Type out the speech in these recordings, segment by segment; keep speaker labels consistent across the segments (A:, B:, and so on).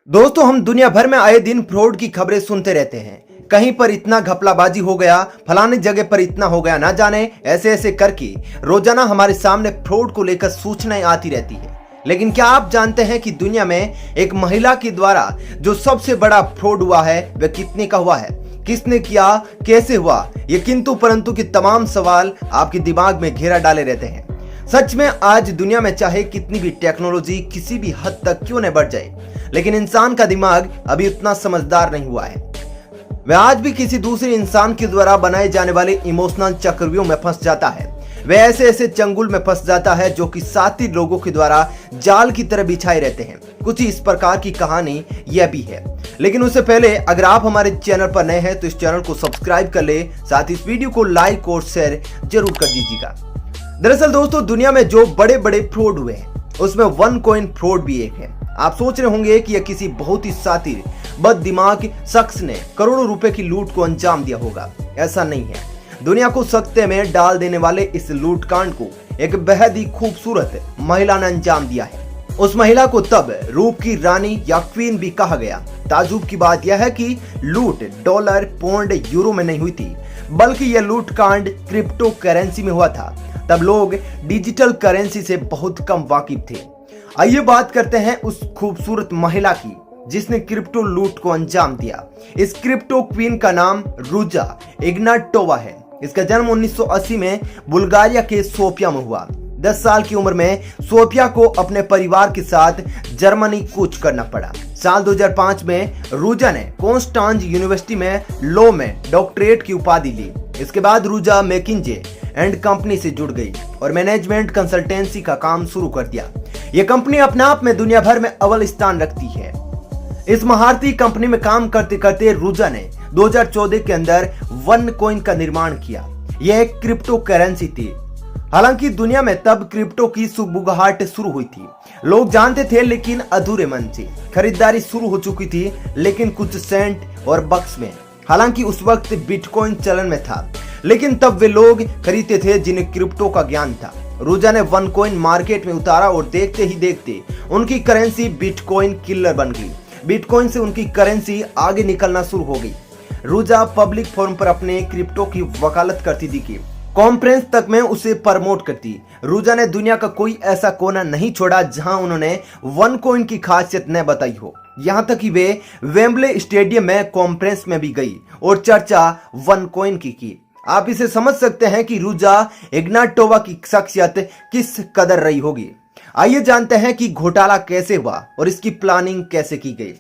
A: दोस्तों, हम दुनिया भर में आए दिन फ्रॉड की खबरें सुनते रहते हैं। कहीं पर इतना घपलाबाजी हो गया, फलाने जगह पर इतना हो गया, ना जाने ऐसे ऐसे करके रोजाना हमारे सामने फ्रॉड को लेकर सूचनाएं आती रहती है। लेकिन क्या आप जानते हैं कि दुनिया में एक महिला के द्वारा जो सबसे बड़ा फ्रॉड हुआ है वह कितने का हुआ है, किसने किया, कैसे हुआ? ये किंतु परंतु के तमाम सवाल आपके दिमाग में घेरा डाले रहते हैं। सच में आज दुनिया में चाहे कितनी भी टेक्नोलॉजी किसी भी हद तक क्यों न बढ़ जाए, लेकिन इंसान का दिमाग अभी उतना समझदार नहीं हुआ है। वह आज भी किसी दूसरे इंसान के द्वारा बनाए जाने वाले इमोशनल चक्रव्यूह में फंस जाता है। वह ऐसे ऐसे चंगुल में फंस जाता है जो कि साथी लोगों के द्वारा जाल की तरह बिछाए रहते हैं। कुछ ही इस प्रकार की कहानी यह भी है। लेकिन उससे पहले अगर आप हमारे चैनल पर नए हैं तो इस चैनल को सब्सक्राइब कर ले, साथ ही इस वीडियो को लाइक और शेयर जरूर कर दीजिएगा। दरअसल दोस्तों, दुनिया में जो बड़े बड़े फ्रॉड हुए हैं उसमें वन कॉइन फ्रॉड भी एक है। आप सोच रहे होंगे कि यह किसी बहुत ही शातिर बद दिमाग शख्स ने करोड़ों रुपए की लूट को अंजाम दिया होगा। ऐसा नहीं है। दुनिया को सकते में डाल देने वाले इस लूटकांड को एक बेहद ही खूबसूरत महिला ने अंजाम दिया है। उस महिला को तब रूप की रानी या क्वीन भी कहा गया। ताजुब की बात यह है कि लूट डॉलर, पौंड, यूरो में नहीं हुई थी, बल्कि यह लूटकांड क्रिप्टो करेंसी में हुआ था। तब लोग डिजिटल करेंसी से बहुत कम वाकिफ थे। आइए बात करते हैं उस खूबसूरत महिला की जिसने क्रिप्टो लूट को अंजाम दिया। इस क्रिप्टो क्वीन का नाम रूजा इग्नाटोवा है। इसका जन्म 1980 में बुल्गारिया के सोफिया में हुआ। 10 साल की उम्र में सोफिया को अपने परिवार के साथ जर्मनी कूच करना पड़ा। साल 2005 में रूजा ने कॉन्स्टांज यूनिवर्सिटी में लॉ में डॉक्टरेट की उपाधि ली। इसके बाद रूजा मैकिंजे एंड कंपनी से जुड़ गई और मैनेजमेंट कंसल्टेंसी का काम शुरू कर दिया। यह कंपनी अपने आप में दुनिया भर में अव्वल स्थान रखती है। इस महारती कंपनी में काम करते करते रूजा ने 2014 के अंदर वन कॉइन का निर्माण किया। यह एक क्रिप्टो करेंसी थी। हालांकि दुनिया में तब क्रिप्टो की सुगबुगाहट शुरू हुई थी। लोग जानते थे लेकिन अधूरे मन से। खरीदारी शुरू हो चुकी थी लेकिन कुछ सेंट और बक्स में। हालांकि उस वक्त बिटकॉइन चलन में था, लेकिन तब वे लोग खरीदते थे जिन्हें क्रिप्टो का ज्ञान था। रूजा ने वन कॉइन मार्केट में उतारा और देखते ही देखते उनकी करेंसी बिटकॉइन किलर बन गई। बिटकॉइन से उनकी करेंसी आगे निकलना शुरू हो गई। रूजा पब्लिक फोरम पर अपने क्रिप्टो की वकालत करती थी कि कॉन्फ्रेंस तक में उसे प्रमोट करती। रूजा ने दुनिया का कोई ऐसा कोना नहीं छोड़ा जहां उन्होंने वन कॉइन की खासियत न बताई हो। यहां तक कि वे वेम्बले स्टेडियम में कॉन्फ्रेंस में भी गई और चर्चा वन कॉइन की। आप इसे समझ सकते हैं कि रूजा इग्नाटोवा की शख्सियत किस कदर रही होगी। आइए जानते हैं कि घोटाला कैसे हुआ और इसकी प्लानिंग कैसे की गई।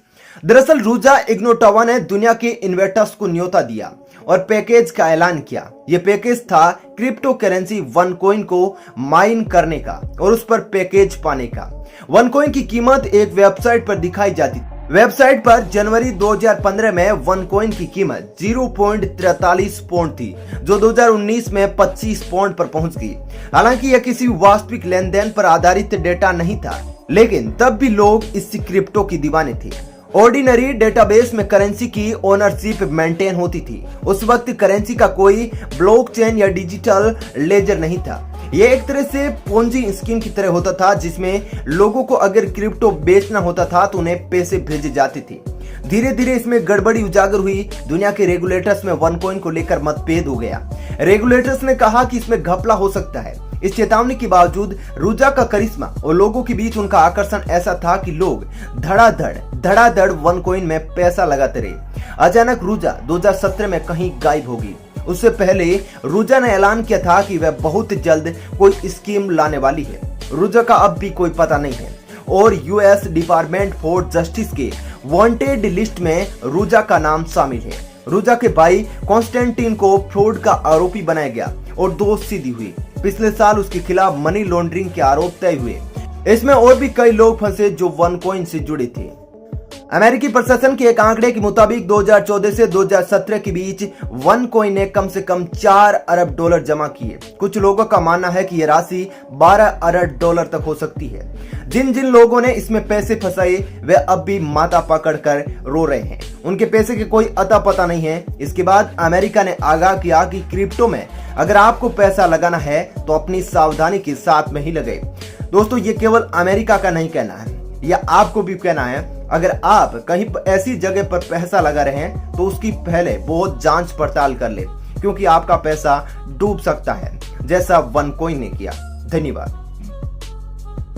A: दरअसल रूजा इग्नाटोवा ने दुनिया के इन्वेस्टर्स को न्योता दिया और पैकेज का ऐलान किया। यह पैकेज था क्रिप्टो करेंसी वन कॉइन को माइन करने का और उस पर पैकेज पाने का। वन कॉइन की कीमत एक वेबसाइट पर दिखाई जाती थी। वेबसाइट पर जनवरी 2015 में वन कॉइन की कीमत 0.43 पौंड थी, जो 2019 में 25 पौंड पर पहुंच गई। हालांकि यह किसी वास्तविक लेन देन पर आधारित डेटा नहीं था, लेकिन तब भी लोग इस क्रिप्टो की दीवाने थे। ऑर्डिनरी डेटाबेस में करेंसी की ओनरशिप मेंटेन होती थी। उस वक्त करेंसी का कोई ब्लॉकचेन या डिजिटल लेजर नहीं था। यह एक तरह से पोंजी स्कीम की तरह होता था, जिसमें लोगों को अगर क्रिप्टो बेचना होता था तो उन्हें पैसे भेजे जाते थे। धीरे धीरे इसमें गड़बड़ी उजागर हुई। दुनिया के रेगुलेटर्स में वन कॉइन को लेकर मतभेद हो गया। रेगुलेटर्स ने कहा कि इसमें घपला हो सकता है। इस चेतावनी के बावजूद रूजा का करिश्मा और लोगों के बीच उनका आकर्षण ऐसा था कि लोग धड़ाधड़ वन कॉइन में पैसा लगाते रहे। अचानक रूजा 2017 में कहीं गायब हो गई। उससे पहले रूजा ने ऐलान किया था कि वह बहुत जल्द कोई स्कीम लाने वाली है। रूजा का अब भी कोई पता नहीं है और यूएस डिपार्टमेंट फॉर जस्टिस के वांटेड लिस्ट में रूजा का नाम शामिल है। रूजा के भाई कॉन्स्टेंटिन को फ्रॉड का आरोपी बनाया गया और दोषी दी हुई। पिछले साल उसके खिलाफ मनी लॉन्ड्रिंग के आरोप तय हुए। इसमें और भी कई लोग फंसे जो वन कॉइन से जुड़े थे। अमेरिकी प्रशासन के एक आंकड़े के मुताबिक 2014 से 2017 के बीच वन कॉइन ने कम से कम 4 अरब डॉलर जमा किए। कुछ लोगों का मानना है कि यह राशि 12 अरब डॉलर तक हो सकती है। जिन जिन लोगों ने इसमें पैसे फंसाए वे अब भी माथा पकड़कर रो रहे हैं। उनके पैसे के कोई अता पता नहीं है। इसके बाद अमेरिका ने आगाह किया कि क्रिप्टो में अगर आपको पैसा लगाना है तो अपनी सावधानी के साथ में ही लगे। दोस्तों, ये केवल अमेरिका का नहीं कहना है, यह आपको भी कहना है। अगर आप कहीं ऐसी जगह पर पैसा लगा रहे हैं तो उसकी पहले बहुत जांच पड़ताल कर ले, क्योंकि आपका पैसा डूब सकता है, जैसा OneCoin ने किया। धन्यवाद।